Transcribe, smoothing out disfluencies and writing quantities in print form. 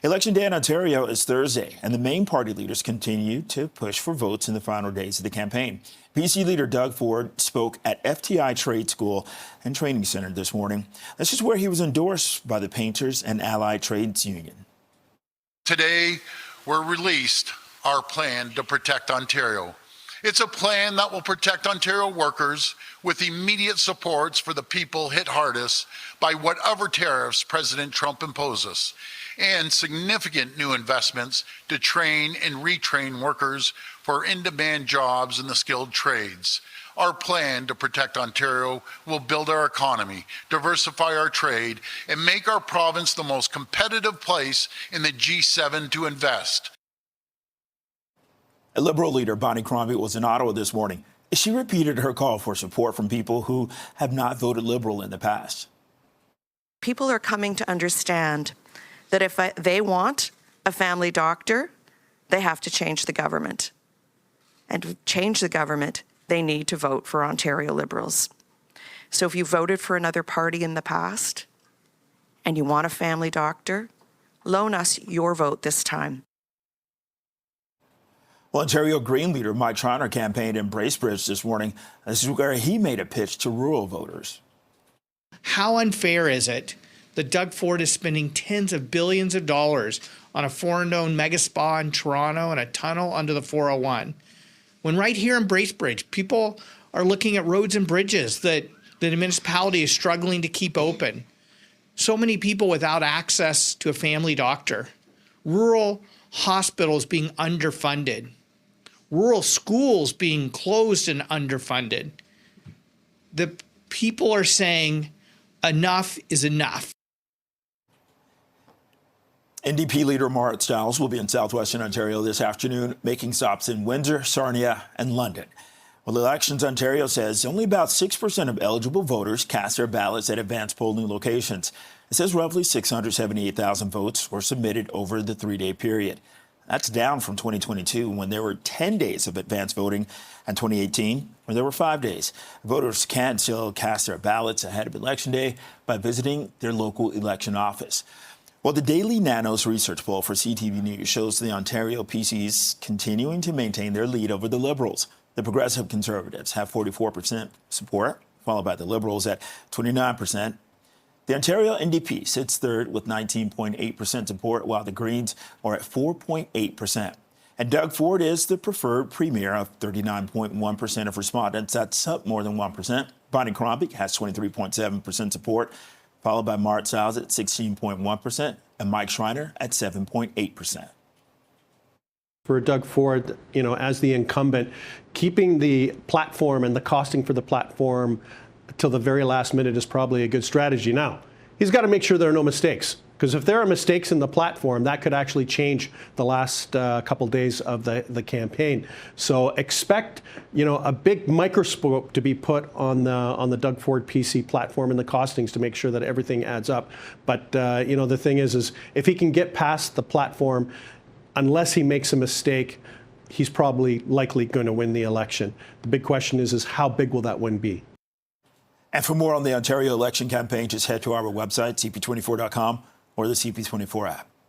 Election day in Ontario is Thursday, and the main party leaders continue to push for votes in the final days of the campaign. PC leader Doug Ford spoke at FTI Trade School and Training Center this morning. This is where he was endorsed by the Painters and Allied Trades Union. Today, we're released our plan to protect Ontario. It's a plan that will protect Ontario workers with immediate supports for the people hit hardest by whatever tariffs President Trump imposes, and significant new investments to train and retrain workers for in-demand jobs in the skilled trades. Our plan to protect Ontario will build our economy, diversify our trade, and make our province the most competitive place in the G7 to invest. A Liberal leader, Bonnie Crombie, was in Ottawa this morning. She repeated her call for support from people who have not voted Liberal in the past. People are coming to understand that if they want a family doctor, they have to change the government. And to change the government, they need to vote for Ontario Liberals. So if you voted for another party in the past and you want a family doctor, loan us your vote this time. Well, Ontario Green leader Mike Schreiner campaigned in Bracebridge this morning. This is where he made a pitch to rural voters. How unfair is it that Doug Ford is spending tens of billions of dollars on a foreign-owned mega spa in Toronto and a tunnel under the 401, when right here in Bracebridge, people are looking at roads and bridges that the municipality is struggling to keep open? So many people without access to a family doctor. Rural hospitals being underfunded. Rural schools being closed and underfunded. The people are saying enough is enough. NDP leader Marit Stiles will be in southwestern Ontario this afternoon, making stops in Windsor, Sarnia, and London. Well, Elections Ontario says only about 6% of eligible voters cast their ballots at advanced polling locations. It says roughly 678,000 votes were submitted over the three-day period. That's down from 2022, when there were 10 days of advanced voting, and 2018, when there were 5 days. Voters can still cast their ballots ahead of Election Day by visiting their local election office. Well, the Daily Nanos research poll for CTV News shows the Ontario PCs continuing to maintain their lead over the Liberals. The Progressive Conservatives have 44% support, followed by the Liberals at 29%. The Ontario NDP sits third with 19.8% support, while the Greens are at 4.8%. And Doug Ford is the preferred premier of 39.1% of respondents. That's up more than 1%. Bonnie Crombie has 23.7% support, followed by Marit Stiles at 16.1% and Mike Schreiner at 7.8%. For Doug Ford, as the incumbent, keeping the platform and the costing for the platform till the very last minute is probably a good strategy. Now, he's got to make sure there are no mistakes, because if there are mistakes in the platform, that could actually change the last couple days of the campaign. So expect, a big microscope to be put on the Doug Ford PC platform and the costings to make sure that everything adds up. But the thing is if he can get past the platform, unless he makes a mistake, he's probably likely going to win the election. The big question is how big will that win be? And for more on the Ontario election campaign, just head to our website, cp24.com, or the CP24 app.